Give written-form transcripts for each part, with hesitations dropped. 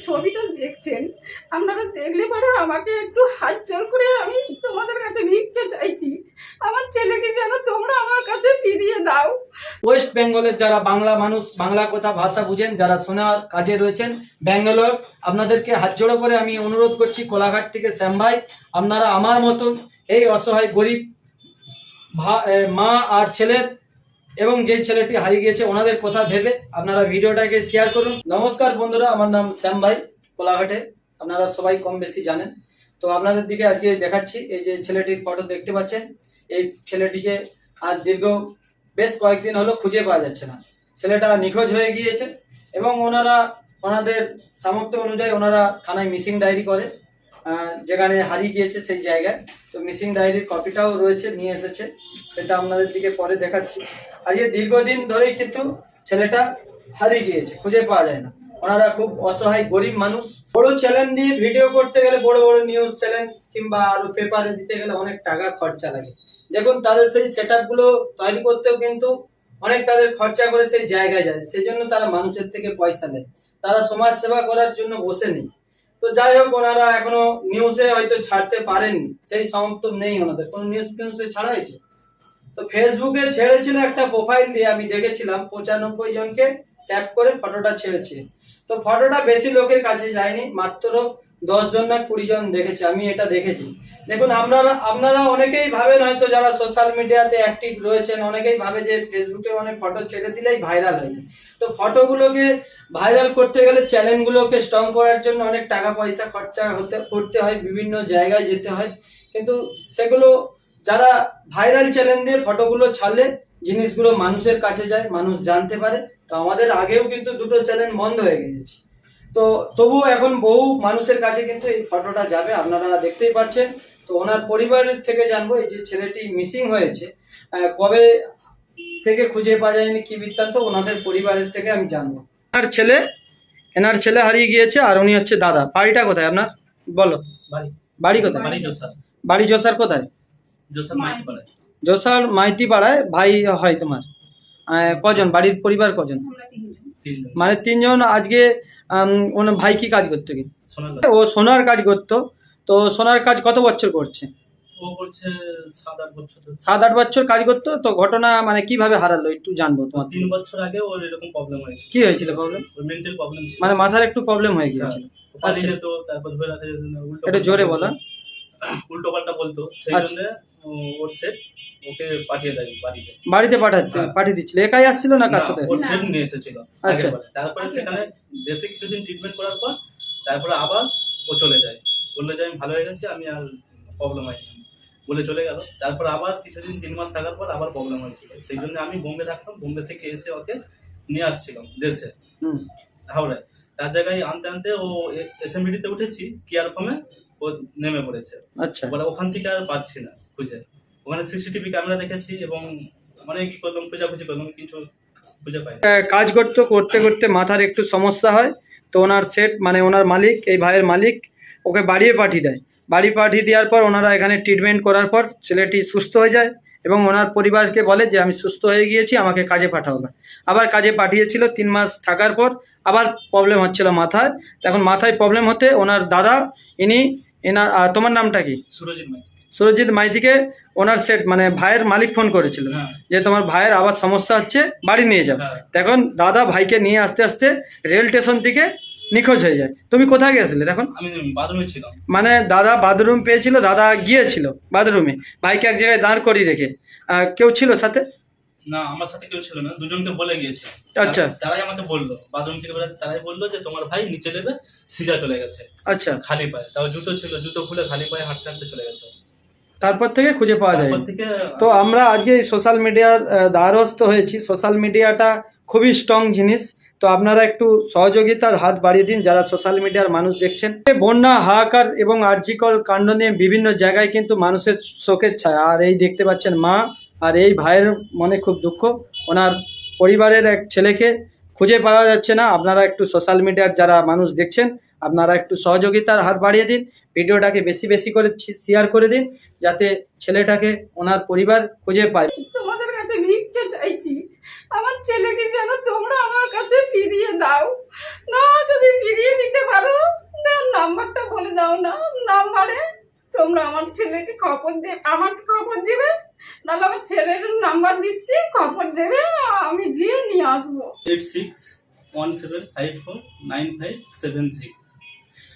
ছবিটা দেখছেন, আপনারা দেখলে পরে আমাকে একটু হাত জোর করে আমি তোমাদের কাছে ভিক্ষে চাইছি, আমার ছেলেকে যেন তোমরা আমার কাছে ফিরিয়ে দাও। ওয়েস্ট বেঙ্গলের যারা বাংলা মানুষ, বাংলা কথা ভাষা বুঝেন, যারা শোনার কাজে রয়েছেন ব্যাঙ্গালোর, আপনাদেরকে হাত জোড়ো করে আমি অনুরোধ করছি, কোলাঘাট থেকে শ্যাম ভাই, আপনারা আমার মতন এই অসহায় গরিব মা আর ছেলের এবং যে ছেলেটি হারিয়ে গিয়েছে ওনাদের কথা ভেবে আপনারা ভিডিওটাকে শেয়ার করুন। নমস্কার বন্ধুরা, আমার নাম শ্যাম ভাই, কোলাঘাটে আপনারা সবাই কম বেশি জানেন। তো আপনাদের দিকে আজকে দেখাচ্ছি, এই যে ছেলেটির ফটো দেখতে পাচ্ছেন, এই ছেলেটিকে আজ দীর্ঘ বেশ কয়েকদিন হলো খুঁজে পাওয়া যাচ্ছে না। ছেলেটা নিখোঁজ হয়ে গিয়েছে এবং ওনাদের সামর্থ্য অনুযায়ী ওনারা থানায় মিসিং ডায়েরি করে, যেখানে হারিয়ে গিয়েছে সেই জায়গায়। তো মিসিং ডায়েরির কপিটাও রয়েছে, নিয়ে এসেছে, সেটা আপনাদের দিকে পরে দেখাচ্ছি। আজকে দীর্ঘদিন ধরেই কিন্তু ছেলেটা হারিয়ে গিয়েছে, খুঁজে পাওয়া যায় না। ওনারা খুব অসহায় গরিব মানুষ। বড় চ্যানেল দিয়ে ভিডিও করতে গেলে, বড় বড় নিউজ চ্যানেল কিংবা আরো পেপারে দিতে গেলে অনেক টাকা খরচা লাগে। দেখুন, তাদের সেই সেট আপগুলো তৈরি করতেও কিন্তু অনেক তাদের খরচা করে সেই জায়গায় যায়, সেই জন্য তারা মানুষের থেকে পয়সা নেয়। তারা সমাজ সেবা করার জন্য বসে নেই। তো যাই হোক, ওনারা এখনো নিউজে হয়তো ছাড়তে পারেননি, সেই সামর্থ্য নেই ওনাদের। কোনো নিউজে ছাড়া হয়েছে? তো ফেসবুকে ছেড়েছিল একটা প্রোফাইল দিয়ে, আমি দেখেছিলাম 95 জনকে ট্যাপ করে ফটোটা ছেড়েছে। তো ফটোটা বেশি লোকের কাছে যায়নি, মাত্র 10 জন না 20 জন দেখেছে, আমি এটা দেখেছি। দেখুন, আপনারা অনেকেই ভাবেন, হয়তো যারা সোশ্যাল মিডিয়াতে অ্যাক্টিভ রয়েছেন, অনেকেই ভাবে যে ফেসবুকে অনেক ফটো ছেড়ে দিলেই ভাইরাল হয়ে যায়। তো ফটোগুলোকে ভাইরাল করতে গেলে, চ্যানেলগুলোকে স্ট্রং করার জন্য অনেক টাকা পয়সা খরচা করতে হয়, বিভিন্ন জায়গায় যেতে হয়। কিন্তু সেগুলো যারা ভাইরাল চ্যানেল দিয়ে ফটোগুলো ছাড়লে জিনিসগুলো মানুষের কাছে যায়, মানুষ জানতে পারে। তো আমাদের আগেও কিন্তু 2টো চ্যানেল বন্ধ হয়ে গেছে, তো তবুও এখন বহু মানুষের কাছে কিন্তু এই ফটোটা যাবে, আপনারা দেখতেই পাচ্ছেন। তো ওনার পরিবারের থেকে জানবো, এই যে ছেলেটি মিসিং হয়েছে, কবে থেকে খুঁজে পাওয়া যায়নি, কি বৃত্তান্ত, ওনাদের পরিবারের থেকে আমি জানবো। এনার ছেলে হারিয়ে গিয়েছে, আর উনি হচ্ছে দাদা। বাড়িটা কোথায় আপনার, বলো? বাড়ি কোথায়? বাড়ি জোসার কোথায়? জোসার মাইতি পাড়ায়। ভাই হয় তোমার কজন? বাড়ির পরিবার কজন? মানে 3 জন। আজকে ভাই কি কাজ করতো? কি ও সোনার কাজ করতো? তো সোনার কাজ কত বছর করছে? ও করছে 7-8 বছর কাজ করতো। তো ঘটনা মানে কিভাবে হারালো একটু জানবো তোমার। 3 বছর আগে ওর এরকম প্রবলেম হয়েছিল। কি হয়েছিল প্রবলেম? ওর মেন্টাল প্রবলেম ছিল, মানে মাথার একটু প্রবলেম হয়ে গিয়েছিল। আচ্ছা, তো তারপর ধরে রাখা উল্টো এটা জোরে বলা, উল্টো পাল্টা বলতো, সেই জন্য ওর সেট ওকে পাঠিয়ে দেয় বাড়িতে পাঠিয়ে দিচ্ছিল। একাই আসছিল না কার সাথে? ওর সেট নিয়ে এসেছিল। আচ্ছা, তারপরে সেখানে দেশে কিছুদিন ট্রিটমেন্ট করার পর তারপরে আবার ও চলে যায়, বললে যে আমি ভালো হয়ে গেছি, আমি আর প্রবলেম হয়নি বলে চলে গেল। তারপর আবার কিছুদিন 3 মাস থাকার পর আবার প্রবলেম হয়েছিল। সেই জন্য আমি বোম্বে থাকতাম, বোম্বে থেকে এসে ওকে নিয়ে আসছিলাম দেশে, হাওড়ায়। তার জায়গায় আনতে আনতে ও এসএমবিডিতে উঠেছি, কেয়ার ফর্মে ও নেমে পড়েছে। আচ্ছা, বলে ওখান থেকে আর পাচ্ছি না খুঁজে। ওখানে সিসিটিভি ক্যামেরা দেখেছি এবং অনেক কি করলাম, খোঁজাখুঁজি করলাম, কিছু খুঁজে পাই। কাজ করতে করতে মাথার একটু সমস্যা হয়। তো ওনার সেট মানে ওনার মালিক, এই ভাইয়ের মালিক, ওকে বাড়িয়ে পাঠিয়ে দেয়। বাড়ি পাঠিয়ে দেওয়ার পর ওনারা এখানে ট্রিটমেন্ট করার পর ছেলেটি সুস্থ হয়ে যায় এবং ওনার পরিবারকে বলে যে আমি সুস্থ হয়ে গিয়েছি, আমাকে কাজে পাঠাও। আবার কাজে পাঠিয়েছিল। 3 মাস থাকার পর আবার প্রবলেম হচ্ছিল মাথায়। তখন মাথায় প্রবলেম হতে ওনার দাদা, তোমার নামটা কি? সুরজিৎ মাইতিকে ওনার সেট মানে ভাইয়ের মালিক ফোন করেছিল যে তোমার ভাইয়ের আবার সমস্যা হচ্ছে, বাড়ি নিয়ে যাও। তখন দাদা ভাইকে নিয়ে আস্তে আস্তে রেল স্টেশন থেকে নিখোঁজ হয়ে যায়। তুমি কোথায় গিয়েছিলে তখন? আমি বাথরুমে ছিলাম। মানে দাদা বাথরুম পেয়েছিল, দাদা গিয়েছিল বাথরুমে, ভাইকে এক জায়গায় দাঁড় করিয়ে রেখে। কেউ ছিল সাথে? না, আমার সাথে কেউ ছিল না, দুজনকে বলে গিয়েছে। আচ্ছা, তারাই আমাকে বললো, বাথরুম থেকে বেরোতে তারাই বললো যে তোমার ভাই নিচে দেবে, সিজা চলে গেছে। আচ্ছা, খালি পায়ে, তাও জুতো ছিল, জুতো খুলে খালি পায়ে হাঁটতে হাঁটতে চলে গেছে। তারপর থেকে খুঁজে পাওয়া যায়। তো আমরা আজকে সোশ্যাল মিডিয়ার দ্বারস্থ হয়েছি। সোশ্যাল মিডিয়াটা খুবই স্ট্রং জিনিস। তো আপনারা একটু সহযোগিতার হাত বাড়িয়ে দিন, যারা সোশ্যাল মিডিয়ার মানুষ দেখছেন। বন্যা, হাহাকার এবং আরজিকর কাণ্ড নিয়ে বিভিন্ন জায়গায় কিন্তু মানুষের শোকের ছায়া। আর এই দেখতে পাচ্ছেন মা আর এই ভাইয়ের মনে খুব দুঃখ, ওনার পরিবারের এক ছেলেকে খুঁজে পাওয়া যাচ্ছে না। আপনারা একটু সোশ্যাল মিডিয়ার যারা মানুষ দেখছেন, আপনারা একটু সহযোগিতার হাত বাড়িয়ে দিন, ভিডিওটাকে বেশি বেশি করে শেয়ার করে দিন, যাতে ছেলেটাকে ওনার পরিবার খুঁজে পায়। তোমাদের কাছে ভিক্ষে চাইছি, আমার ছেলেকে যেন তোমরা আমার কাছে ফিরিয়ে দাও। না যদি ফিরিয়ে দিতে পারো দাও না নাম্বারে, তোমরা আমার ছেলেকে খবর দিয়ে আমাকে খবর দিবে, নাহলে আমার ছেলের নাম্বার দিচ্ছি, খবর দেবে, আমি গিয়ে নিয়ে আসবো। 8617549576।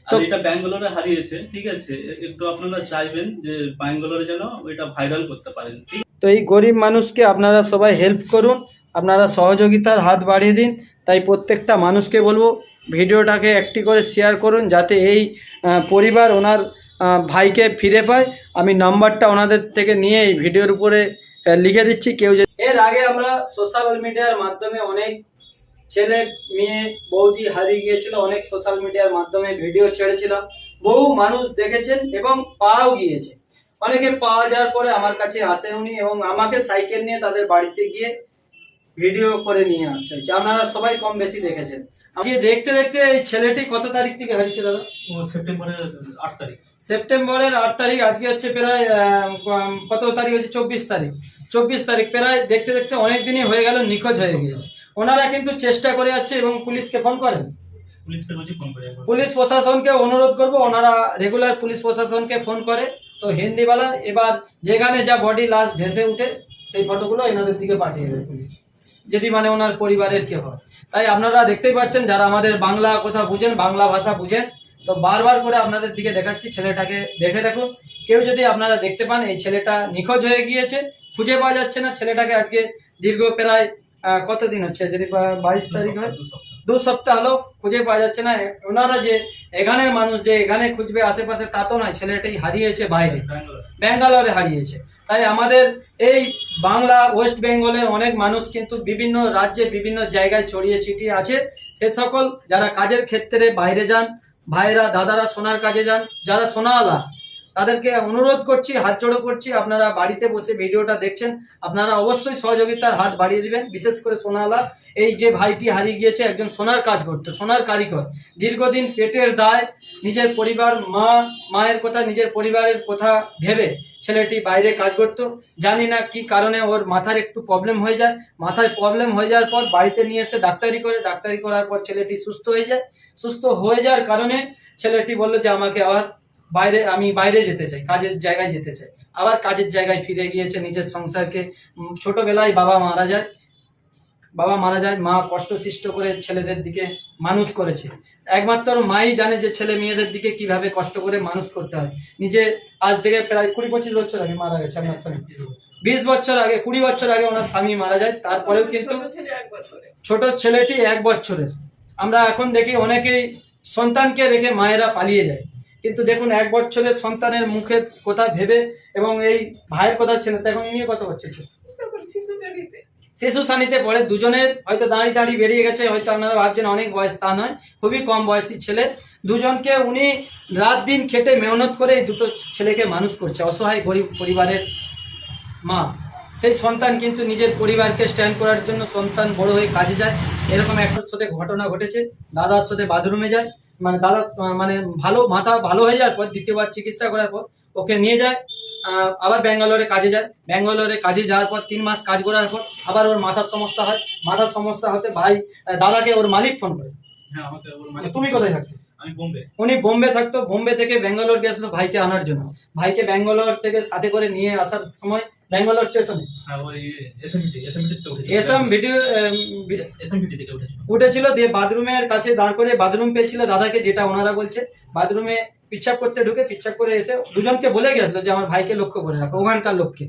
আর তো- এটা ব্যাঙ্গালোরে হারিয়েছে, ঠিক আছে? একটু আপনারা চাইবেন যে ব্যাঙ্গালোরে যেন ওইটা ভাইরাল করতে পারেন, ঠিক তো এই গরিব মানুষকে আপনারা সবাই হেল্প করুন, আপনারা সহযোগিতার হাত বাড়িয়ে দিন। তাই প্রত্যেকটা মানুষকে বলবো ভিডিওটাকে একটি করে শেয়ার করুন, যাতে এই পরিবার ওনার ভাইকে ফিরে পায়। আমি নাম্বারটা ওনাদের থেকে নিয়ে এই ভিডিওর উপরে লিখে দিচ্ছি। কেউ যে এর আগে আমরা সোশ্যাল মিডিয়ার মাধ্যমে অনেক ছেলে মেয়ে বৌদি হারিয়ে গিয়েছিল, অনেক সোশ্যাল মিডিয়ার মাধ্যমে ভিডিও ছেড়েছিলাম, বহু মানুষ দেখেছেন এবং পাওয়াও গিয়েছে। অনেকে পাওয়া যাওয়ার পরে আমার কাছে আসে উনি এবং আমাকে সাইকেল নিয়ে তাদের বাড়িতে গিয়ে ভিডিও করে নিয়ে আসতে হয়েছে। আপনারা সবাই কম বেশি দেখেছেন। আমি দেখতে দেখতে এই ছেলেটি কত তারিখ থেকে হারিয়েছে দাদা? ও সেপ্টেম্বরের 8 তারিখ। সেপ্টেম্বরের 8 তারিখ, আজকে হচ্ছে প্রায় কত তারিখ হচ্ছে? 24 তারিখ। 24 তারিখ প্রায় দেখতে দেখতে অনেক দিনই হয়ে গেল নিখোঁজ হয়ে গিয়েছে। ওনারা কিন্তু চেষ্টা করে যাচ্ছে এবং পুলিশকে ফোন করেন। পুলিশকে রোজই ফোন করে একবার। পুলিশ প্রশাসনকে অনুরোধ করব, ওনারা রেগুলার পুলিশ প্রশাসনকে ফোন করে। তো হিন্দিওয়ালা এবার যেখানে যা বডি লাশ ভেসে উঠে সেই ফটোগুলো এনাদের দিকে পাঠিয়ে দেবে পুলিশ, যদি মানে ওনার পরিবারের কেউ হয়। তাই আপনারা দেখতেই পাচ্ছেন, যারা আমাদের বাংলা কথা বুঝেন, বাংলা ভাষা বুঝেন, তো বারবার করে আপনাদের দিকে দেখাচ্ছি, ছেলেটাকে দেখে রাখুন। কেউ যদি আপনারা দেখতে পান এই ছেলেটা নিখোঁজ হয়ে গিয়েছে, খুঁজে পাওয়া যাচ্ছে না ছেলেটাকে। আজকে দীর্ঘ প্রায় কতদিন হচ্ছে, যদি 22 তারিখ হয়, 2 সপ্তাহ হলো খুঁজে পাওয়া যাচ্ছে না। ওনারা যে এখানের মানুষ যে এখানে খুঁজবে আশেপাশে, তা তো নয়, ছেলেটাই হারিয়েছে বাইরে, ব্যাঙ্গালোরে হারিয়েছে। তাই আমাদের এই বাংলা ওয়েস্ট বেঙ্গলের অনেক মানুষ কিন্তু বিভিন্ন রাজ্যে বিভিন্ন জায়গায় ছড়িয়ে ছিটিয়ে আছে। সে সকল যারা কাজের ক্ষেত্রে বাইরে যান, ভাইরা দাদারা সোনার কাজে যান, যারা সোনাওয়ালা, তাদেরকে অনুরোধ করছি, হাত জোড়ো করছি, আপনারা বাড়িতে বসে ভিডিওটা দেখছেন, আপনারা অবশ্যই সহযোগিতার হাত বাড়িয়ে দিবেন। বিশেষ করে সোনাওয়ালা, এই যে ভাইটি হারিয়ে গিয়েছে, একজন সোনার কাজ করতো, সোনার কারিগর, দীর্ঘদিন পেটের দায়, নিজের পরিবার, মায়ের কথা, নিজের পরিবারের কথা ভেবে ছেলেটি বাইরে কাজ করতো। জানি না কি কারণে ওর মাথার একটু প্রবলেম হয়ে যায়, মাথায় প্রবলেম হয়ে যাওয়ার পর বাড়িতে নিয়ে এসে ডাক্তারি করে, ডাক্তারি করার পর ছেলেটি সুস্থ হয়ে যায়। সুস্থ হয়ে যাওয়ার কারণে ছেলেটি বললো যে আমাকে আবার আমি বাইরে যেতে চাই, কাজের জায়গায় যেতে চাই। আবার কাজের জায়গায় ফিরে গিয়েছে, নিজের সংসারকে। ছোটবেলায় বাবা মারা যায়, মা কষ্ট সৃষ্ট করে ছেলেদের দিকে মানুষ করেছে। একমাত্র মাই জানে যে ছেলে মেয়েদের দিকে কিভাবে কষ্ট করে মানুষ করতে হয়। নিজে আজ থেকে প্রায় 20-25 বছর আগে মারা গেছে আপনার স্বামী, 20 বছর আগে, 20 বছর আগে ওনার স্বামী মারা যায়। তারপরেও কিন্তু ছোট ছেলে 1 বছরে। ছোট ছেলেটি 1 বছরের। আমরা এখন দেখি অনেকেই সন্তানকে রেখে মায়েরা পালিয়ে যায়, কিন্তু দেখুন 1 বছরের সন্তানের মুখের কথা ভেবে এবং এই ভাইয়ের কথা, ছেলেটা এখন নিয়ে কত বছর ছিল? তখন শিশু শ্রেণীতে। শিশু শ্রেণীতে পড়ে। দুজনের হয়তো দাঁড়িয়ে বেরিয়ে গেছে, হয়তো আপনারা ভাবছেন অনেক বয়স, তা নয়, খুবই কম বয়সী ছেলে। দুজনকে উনি রাত দিন খেটে মেহনত করে এই দুটো ছেলেকে মানুষ করছে। অসহায় গরিব পরিবারের মা, সেই সন্তান কিন্তু নিজের পরিবারকে স্ট্যান্ড করার জন্য সন্তান বড় হয়ে কাজে যায়। এরকম একটার সাথে ঘটনা ঘটেছে, দাদার সাথে বাথরুমে যায়, মানে দাদা মানে মাথা ভালো হয়ে যাওয়ার পর, দ্বিতীয়বার চিকিৎসা করার পর ওকে নিয়ে যায়, আবার ব্যাঙ্গালোরে কাজে যায়। ব্যাঙ্গালোরে কাজে যাওয়ার পর 3 মাস কাজ করার পর আবার ওর মাথার সমস্যা হয়। মাথার সমস্যা হতে দাদাকে ওর মালিক ফোন করে, হ্যাঁ আমাকে ওর তুমি কোথায় থাকছো? আমি বোম্বে। উনি বোম্বে থাকতো, বোম্বে থেকে ব্যাঙ্গালোর গেছিল ভাইকে আনার জন্য। ভাইকে ব্যাঙ্গালোর থেকে সাথে করে নিয়ে আসার সময় ব্যাঙ্গালোর স্টেশনে হ্যাঁ ওই এসএমবিটি থেকে উঠেছিল। এসএমবিটি থেকে উঠেছিল, দিয়ে বাথরুমের কাছে দাঁড় করে বাথরুম পেয়েছিল দাদাকে, যেটা ওনারা বলছে। বাথরুমে পিচ্ছাপ করতে ঢুকে, পিচ্ছাপ করে এসে দুজনকে বলে গেছিল যে আমার ভাইকে লক্ষ্য করে রাখো, ওখানকার লোককে।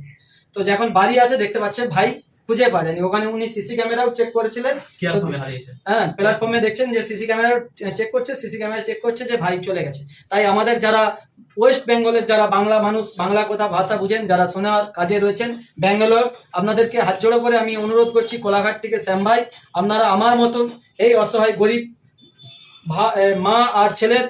তো যখন বাড়ি আসে দেখতে পাচ্ছে ভাই খুঁজে পাওয়া যায়নি। ওখানে উনি সিসি ক্যামেরাও চেক করেছিলেন, হ্যাঁ প্ল্যাটফর্মে দেখছেন যে সিসি ক্যামেরা চেক করছে, সিসি ক্যামেরা চেক করছে যে ভাই চলে গেছে। তাই আমাদের যারা ওয়েস্ট বেঙ্গলের যারা বাংলা মানুষ, বাংলা কথা ভাষা বুঝেন, যারা সোনার কাজে রয়েছেন ব্যাঙ্গালোর, আপনাদেরকে হাত জোড়ো করে আমি অনুরোধ করছি, কোলাঘাট থেকে শ্যাম ভাই, আপনারা আমার মতন এই অসহায় গরিব মা আর ছেলের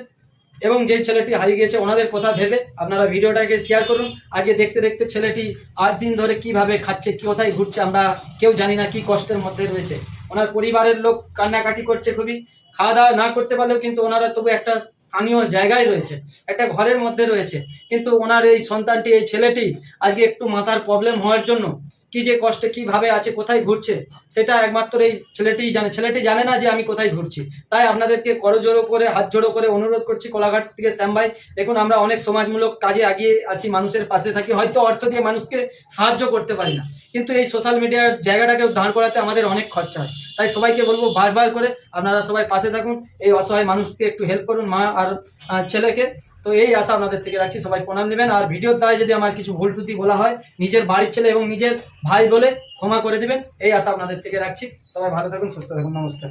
এবং যে ছেলেটি হারিয়ে গেছে ওনাদের কথা ভেবে আপনারা ভিডিওটাকে শেয়ার করুন। আজকে দেখতে দেখতে ছেলেটি 8 দিন ধরে কিভাবে খাচ্ছে, কোথায় ঘুরছে, আমরা কেউ জানি না, কি কষ্টের মধ্যে রয়েছে। ওনার পরিবারের লোক কান্নাকাটি করছে খুবই, খাওয়া দাওয়া না করতে পারলেও কিন্তু ওনারা তবু একটা স্থানীয় জায়গায় রয়েছে, একটা ঘরের মধ্যে রয়েছে, কিন্তু ওনার এই সন্তানটি, এই ছেলেটি আজকে একটু মাথার প্রবলেম হওয়ার জন্য কি যে কষ্টে কিভাবে আছে, কোথায় ঘুরছে, সেটা একমাত্র এই ছেলেটিই জানে। ছেলেটি জানে না যে আমি কোথায় ঘুরছি। তাই আপনাদেরকে করজোড়ো করে, হাত জোড়ো করে অনুরোধ করছি, কোলাঘাট থেকে শ্যাম ভাই, দেখুন আমরা অনেক সমাজমূলক কাজে এগিয়ে আসি, মানুষের পাশে থাকি, হয়তো অর্থ দিয়ে মানুষকে সাহায্য করতে পারি না, কিন্তু এই সোশ্যাল মিডিয়ার জায়গাটাকে দাঁড় করাতে আমাদের অনেক খরচা হয়। তাই সবাইকে বলবো বারবার করে আপনারা সবাই পাশে থাকুন, এই অসহায় মানুষকে একটু হেল্প করুন, মা আর ছেলেকে। তো এই আশা আপনাদের থেকে রাখছি, সবাই প্রণাম নেবেন। আর ভিডিওর দ্বারা যদি আমার কিছু ভুল ত্রুটি বলা হয়, নিজের বাড়ির ছেলে এবং নিজের ভাই বলে ক্ষমা করে দিবেন, এই আশা আপনাদের থেকে রাখছি। সবাই ভালো থাকুন, সুস্থ থাকুন, নমস্কার।